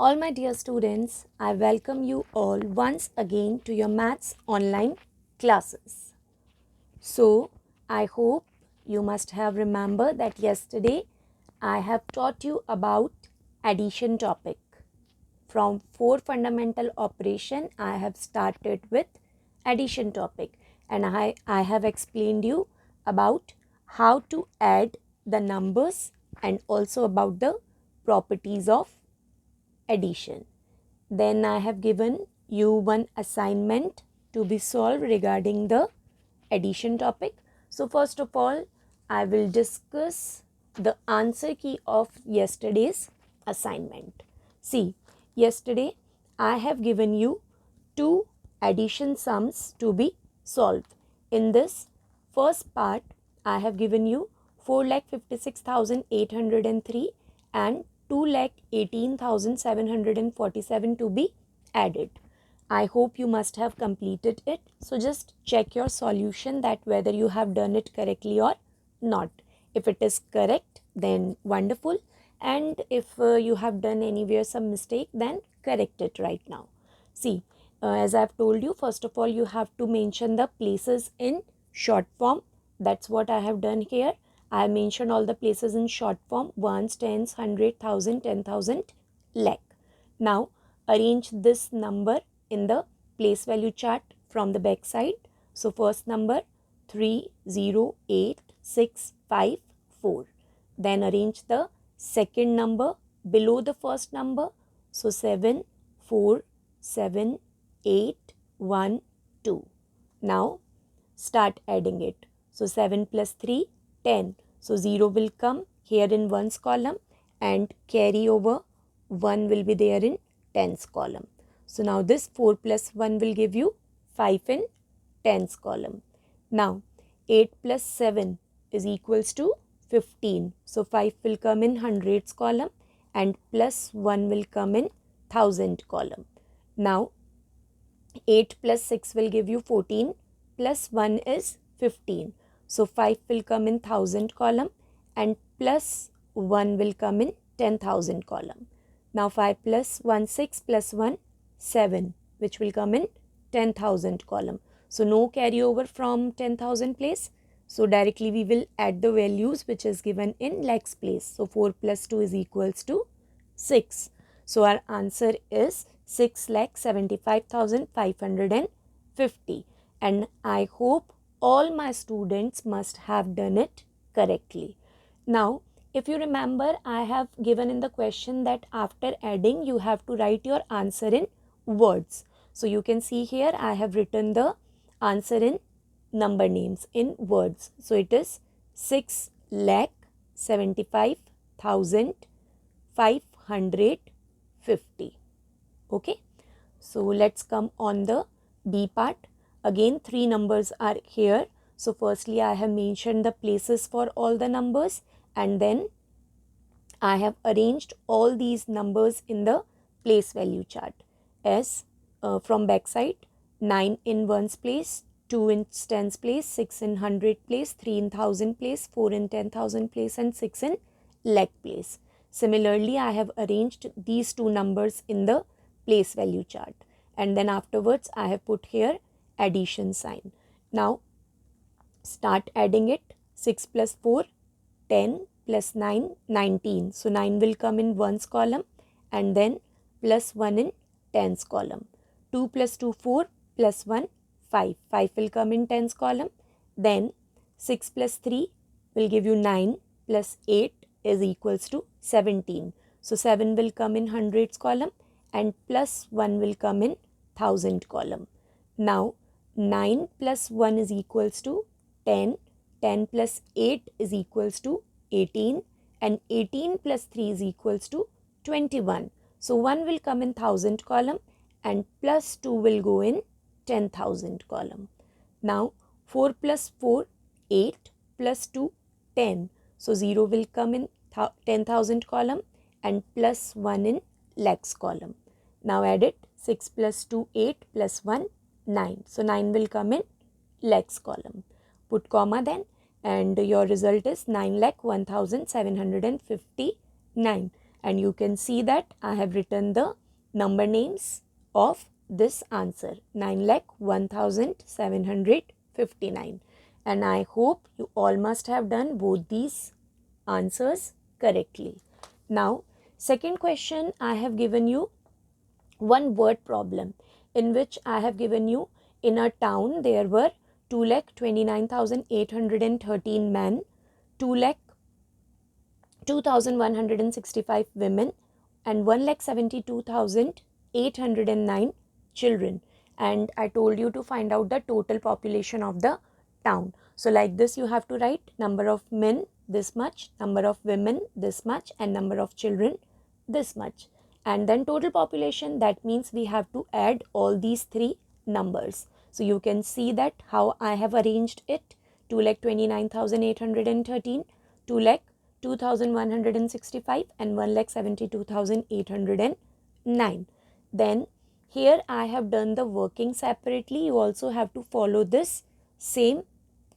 All my dear students, I welcome you all once again to your maths online classes. So, I hope you must have remembered that yesterday I have taught you about addition topic. From 4 fundamental operation, I have started with addition topic and I have explained you about how to add the numbers and also about the properties of addition. Then I have given you one assignment to be solved regarding the addition topic. So first of all, I will discuss the answer key of yesterday's assignment. See, yesterday I have given you two addition sums to be solved. In this first part, I have given you 4,56,803 and 2,18,747 to be added. I hope you must have completed it. So just check your solution that whether you have done it correctly or not. If it is correct, then wonderful. And if you have done anywhere some mistake, then correct it right now. See, as I have told you, first of all, you have to mention the places in short form. That's what I have done here. I have mentioned all the places in short form: ones, tens, 100, 1000, 10,000, lakh. Now, arrange this number in the place value chart from the back side. So, first number 308654. Then arrange the second number below the first number. So, 747,812. Now, start adding it. So, 7 plus 3, 10. So, 0 will come here in ones column and carry over 1 will be there in tens column. So, now this 4 plus 1 will give you 5 in tens column. Now, 8 plus 7 is equals to 15. So, 5 will come in hundreds column and plus 1 will come in thousand column. Now, 8 plus 6 will give you 14 plus 1 is 15. So, 5 will come in thousand column and plus 1 will come in 10,000 column. Now, 5 plus 1, 6 plus 1, 7, which will come in 10,000 column. So, no carryover from 10,000 place. So, directly we will add the values which is given in lakhs place. So, 4 plus 2 is equals to 6. So, our answer is 6,75,550. And I hope all my students must have done it correctly. Now, if you remember, I have given in the question that after adding, you have to write your answer in words. So, you can see here, I have written the answer in number names in words. So, it is 6,75,550. Okay. So, let's come on the B part. Again, 3 numbers are here. So, firstly, I have mentioned the places for all the numbers and then I have arranged all these numbers in the place value chart as from backside 9 in ones place, 2 in tens place, 6 in hundred place, 3 in thousand place, 4 in 10,000 place and 6 in lakh place. Similarly, I have arranged these two numbers in the place value chart and then afterwards I have put here addition sign. Now, start adding it. 6 plus 4, 10 plus 9, 19. So, 9 will come in ones column and then plus 1 in tens column. 2 plus 2, 4 plus 1, 5. 5 will come in tens column. Then 6 plus 3 will give you 9 plus 8 is equals to 17. So, 7 will come in hundreds column and plus 1 will come in thousand column. Now, 9 plus 1 is equals to 10. 10 plus 8 is equals to 18 and 18 plus 3 is equals to 21. So, 1 will come in thousand column and plus 2 will go in 10,000 column. Now, 4 plus 4, 8 plus 2, 10. So, 0 will come in 10,000 column and plus 1 in lakhs column. Now, add it. 6 plus 2, 8 plus 1, 9. So, 9 will come in lakhs column. Put comma then and your result is 9,01,759. and you can see that I have written the number names of this answer, 9,01,759, and I hope you all must have done both these answers correctly. Now, second question, I have given you one word problem in which I have given you, in a town there were 2,29,813 men, 2,165 women, and 1,72,809 children, and I told you to find out the total population of the town. So like this you have to write number of men this much, number of women this much, and number of children this much, and then total population. That means we have to add all these three numbers. So you can see that how I have arranged it: 2,29,813, 2,0165, and 1,72,809. Then here I have done the working separately. You also have to follow this same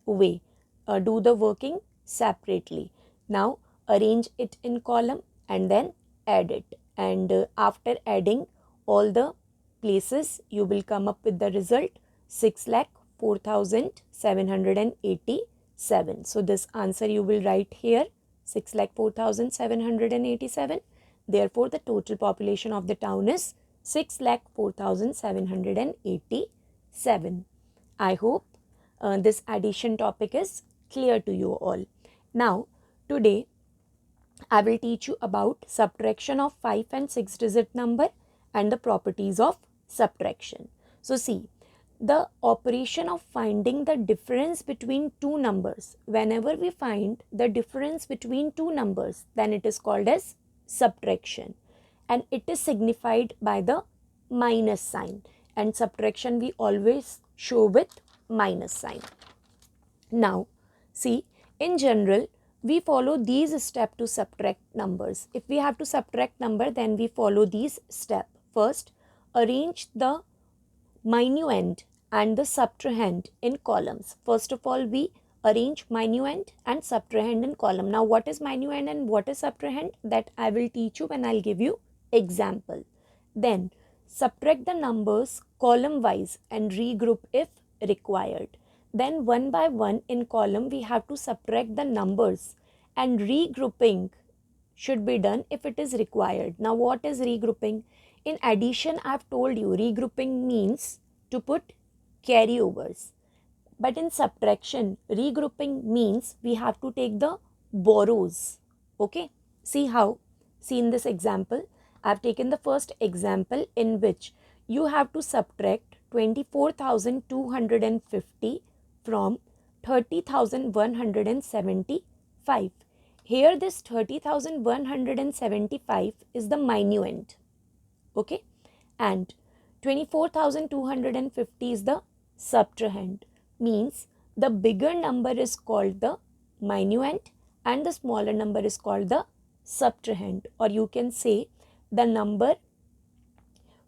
way. Do the working separately. Now arrange it in column and then add it, and after adding all the places you will come up with the result 6,04,787. So this answer you will write here, 6,04,787. Therefore the total population of the town is 6,04,787. I hope this addition topic is clear to you all. Now today I will teach you about subtraction of 5 and 6 digit number and the properties of subtraction. So see, the operation of finding the difference between two numbers, whenever we find the difference between two numbers, then it is called as subtraction, and it is signified by the minus sign, and subtraction we always show with minus sign. Now see, in general we follow these steps to subtract numbers. If we have to subtract number, then we follow these steps. First, arrange the minuend and the subtrahend in columns. First of all, we arrange minuend and subtrahend in column. Now what is minuend and what is subtrahend, that I will teach you when I'll give you example. Then subtract the numbers column wise and regroup if required. Then one by one in column we have to subtract the numbers, and regrouping should be done if it is required. Now what is regrouping? In addition I have told you regrouping means to put carryovers, but in subtraction regrouping means we have to take the borrows. Okay, see how? See in this example, I have taken the first example in which you have to subtract 24,250 from 30,175. Here this 30,175 is the minuend, okay, and 24,250 is the subtrahend. Means the bigger number is called the minuend and the smaller number is called the subtrahend, or you can say the number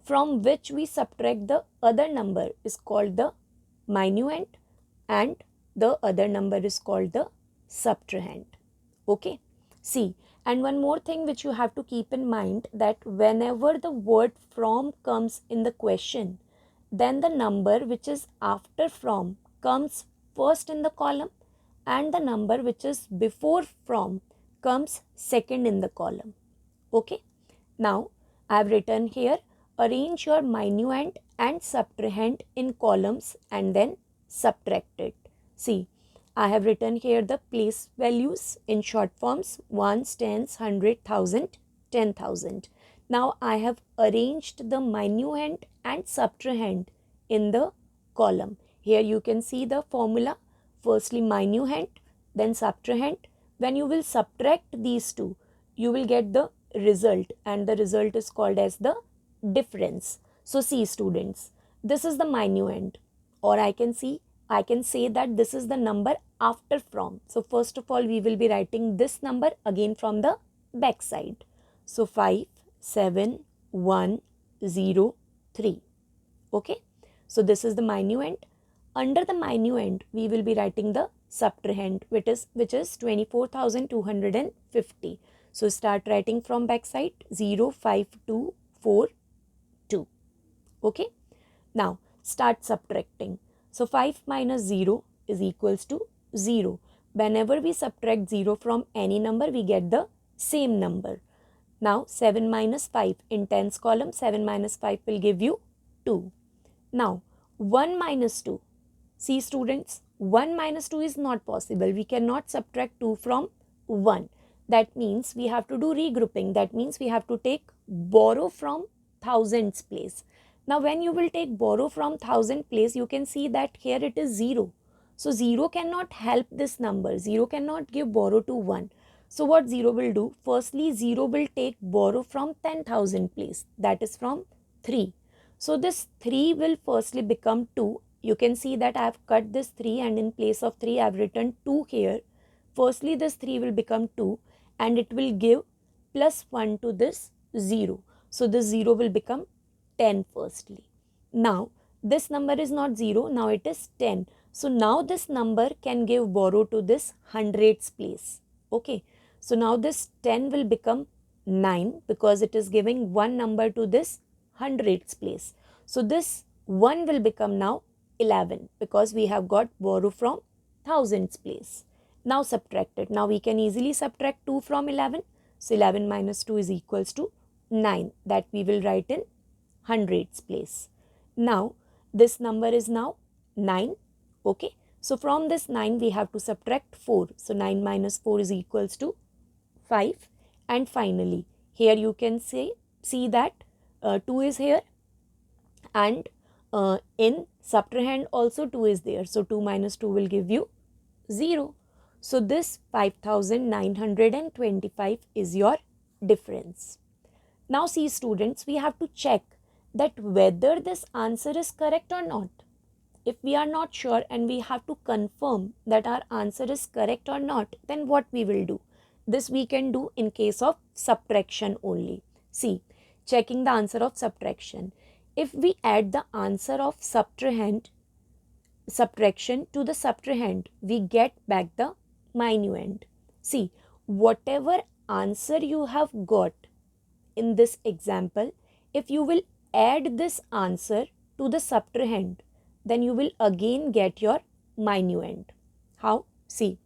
from which we subtract the other number is called the minuend and the other number is called the subtrahend. Okay, see, and one more thing which you have to keep in mind, that whenever the word from comes in the question, then the number which is after from comes first in the column and the number which is before from comes second in the column. Okay, now I have written here, arrange your minuend and subtrahend in columns and then subtract it. See, I have written here the place values in short forms: ones, tens, 100, 1,000, 10,000. Now I have arranged the minuend and subtrahend in the column. Here you can see the formula. Firstly minuend, then subtrahend. When you will subtract these two, you will get the result, and the result is called as the difference. So see students, this is the minuend, or I can say that this is the number after from. So first of all we will be writing this number again from the back side. So 57103. Okay, so this is the minuend. Under the minuend we will be writing the subtrahend, which is 24,250. So start writing from back side. 0, 5, 2, 4, 2. Okay. Now start subtracting. So 5 minus 0 is equals to 0. Whenever we subtract 0 from any number, we get the same number. Now 7 minus 5 in tens column, 7 minus 5 will give you 2. Now 1 minus 2. See students, 1 minus 2 is not possible. We cannot subtract 2 from 1. That means we have to do regrouping. That means we have to take borrow from thousands place. Now when you will take borrow from thousand place, you can see that here it is 0. So 0 cannot help this number. 0 cannot give borrow to 1. So what 0 will do? Firstly, 0 will take borrow from 10,000 place. That is from 3. So this 3 will firstly become 2. You can see that I have cut this 3 and in place of 3 I have written 2 here. Firstly, this 3 will become 2 and it will give plus 1 to this 0. So this 0 will become 10 firstly. Now this number is not 0, now it is 10. So now this number can give borrow to this hundreds place. Okay. So now this 10 will become 9 because it is giving one number to this hundreds place. So this 1 will become now 11 because we have got borrow from thousands place. Now subtract it. Now we can easily subtract 2 from 11. So 11 minus 2 is equals to 9, that we will write in hundreds place. Now this number is now 9. Okay. So from this 9 we have to subtract 4. So 9 minus 4 is equals to 5. And finally here you can see that 2 is here and in subtrahend also 2 is there. So 2 minus 2 will give you 0. So this 5925 is your difference. Now see students, we have to check that whether this answer is correct or not. If we are not sure and we have to confirm that our answer is correct or not, then what we will do? This we can do in case of subtraction only. See, checking the answer of subtraction. If we add the answer of subtraction to the subtrahend, we get back the minuend. See, whatever answer you have got in this example, if you will add this answer to the subtrahend, then you will again get your minuend. How? See,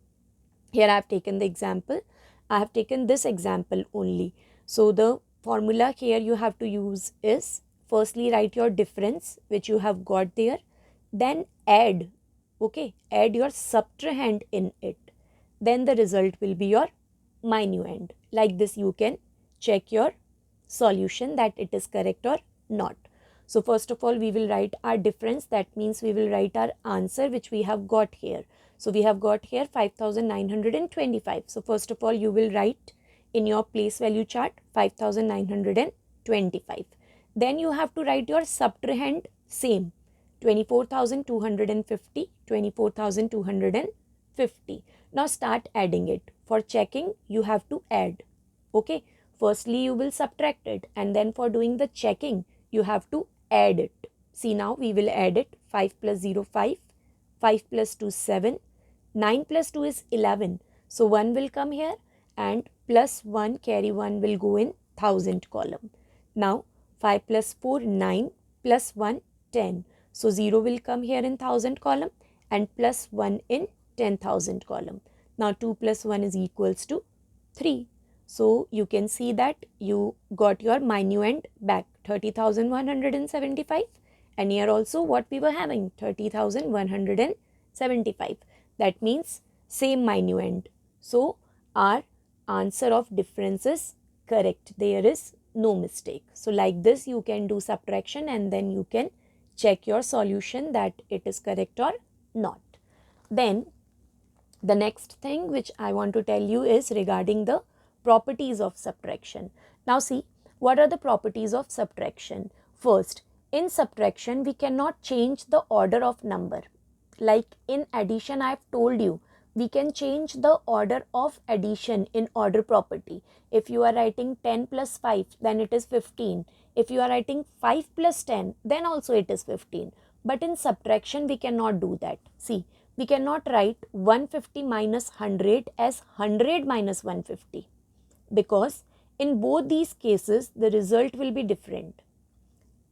here I have taken the example. I have taken this example only. So the formula here you have to use is, firstly write your difference which you have got there, then add, okay, add your subtrahend in it. Then the result will be your minuend. Like this you can check your solution that it is correct or not. So first of all we will write our difference. That means we will write our answer which we have got here. So we have got here 5925. So first of all you will write in your place value chart 5925. Then you have to write your subtrahend same, 24,250, 24,250. Now start adding it. For checking you have to add. Okay. Firstly you will subtract it and then for doing the checking you have to add it. See, now we will add it. 5 plus 0 5, 5 plus 2 7, 9 plus 2 is 11. So 1 will come here and plus 1 carry 1 will go in thousand column. Now 5 plus 4 9 plus 1 10. So 0 will come here in thousand column and plus 1 in 10,000 column. Now 2 plus 1 is equals to 3. So you can see that you got your minuend back, 30,175, and here also what we were having, 30,175. That means same minuend. So our answer of difference is correct. There is no mistake. So like this you can do subtraction and then you can check your solution that it is correct or not. Then the next thing which I want to tell you is regarding the properties of subtraction. Now see, what are the properties of subtraction? First, in subtraction we cannot change the order of number. Like in addition I have told you, we can change the order of addition in order property. If you are writing 10 plus 5, then it is 15. If you are writing 5 plus 10, then also it is 15. But in subtraction we cannot do that. See, we cannot write 150 minus 100 as 100 minus 150. because in both these cases the result will be different.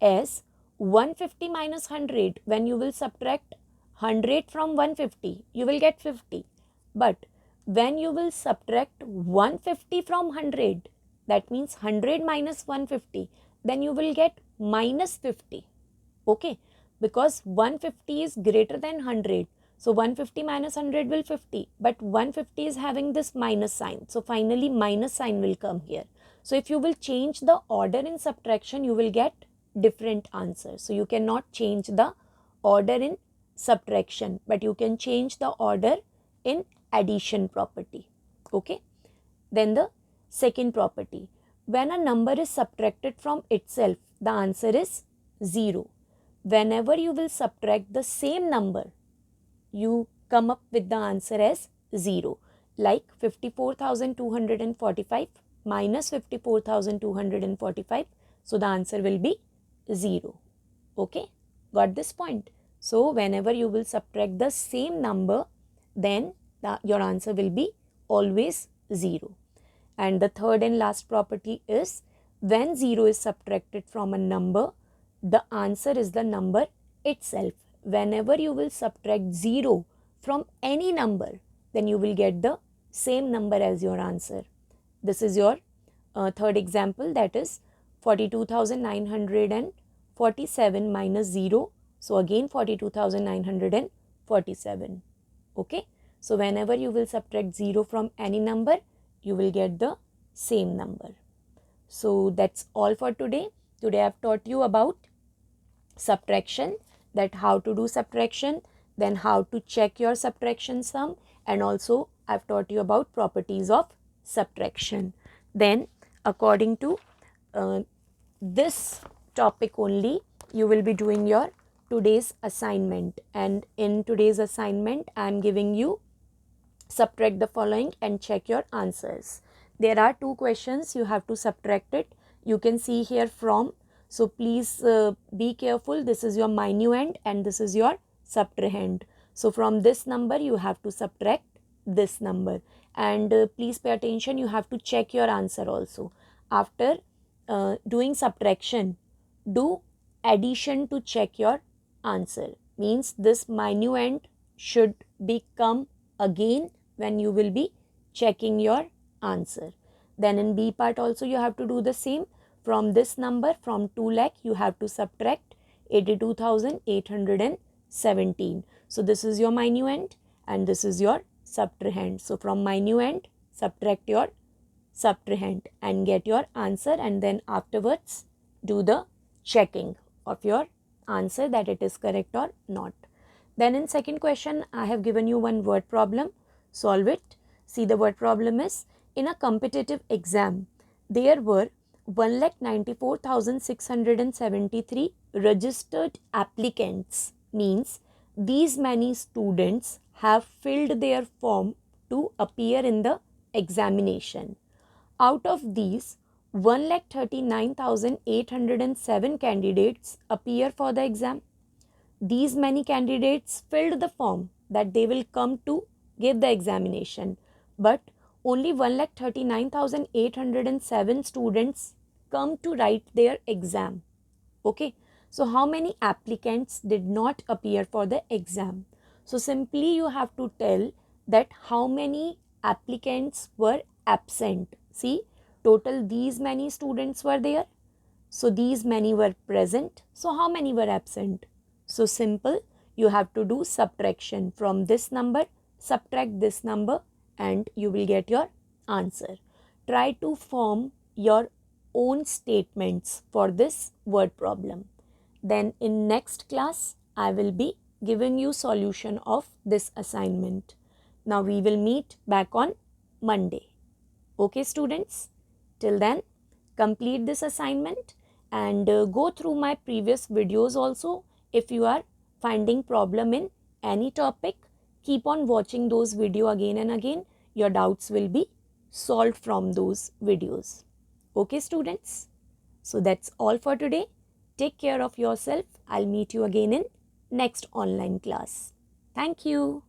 As 150 minus 100, when you will subtract 100 from 150, you will get 50. But when you will subtract 150 from 100, that means 100 minus 150, then you will get minus 50. Okay, because 150 is greater than 100. So 150 minus 100 will 50, but 150 is having this minus sign. So finally minus sign will come here. So if you will change the order in subtraction, you will get different answer. So you cannot change the order in subtraction, but you can change the order in addition property. Okay. Then the second property, when a number is subtracted from itself, the answer is 0. Whenever you will subtract the same number, you come up with the answer as 0. Like 54,245 minus 54,245. So the answer will be 0. Okay, got this point? So whenever you will subtract the same number, then your answer will be always 0. And the third and last property is, when 0 is subtracted from a number, the answer is the number itself. Whenever you will subtract 0 from any number, then you will get the same number as your answer. This is your third example, that is 42,947 minus 0. So again 42,947. Okay. So whenever you will subtract 0 from any number, you will get the same number. So that's all for today. Today I have taught you about subtraction, that how to do subtraction, then how to check your subtraction sum, and also I have taught you about properties of subtraction. Then according to this topic only, you will be doing your today's assignment, and in today's assignment I am giving you subtract the following and check your answers. There are 2 questions, you have to subtract it. You can see here from. So please be careful. This is your minuend and this is your subtrahend. So from this number you have to subtract this number, and please pay attention, you have to check your answer also. After doing subtraction, do addition to check your answer. Means this minuend should become again when you will be checking your answer. Then in B part also you have to do the same. From this number, from 2 lakh, you have to subtract 82,817. So this is your minuend and this is your subtrahend. So from minuend, subtract your subtrahend and get your answer, and then afterwards do the checking of your answer that it is correct or not. Then in second question, I have given you one word problem. Solve it. See, the word problem is, in a competitive exam, there were 1,94,673 registered applicants. Means these many students have filled their form to appear in the examination. Out of these, 1,39,807 candidates appear for the exam. These many candidates filled the form that they will come to give the examination, but only 1,39,807 students come to write their exam. Okay, so how many applicants did not appear for the exam? So simply you have to tell that how many applicants were absent. See, total these many students were there, so these many were present. So how many were absent? So simple, you have to do subtraction. From this number, subtract this number and you will get your answer. Try to form your own statements for this word problem. Then in next class, I will be giving you solution of this assignment. Now we will meet back on Monday. Okay students, till then complete this assignment and go through my previous videos also. If you are finding problem in any topic, keep on watching those videos again and again. Your doubts will be solved from those videos. Okay students, so that's all for today. Take care of yourself. I'll meet you again in next online class. Thank you.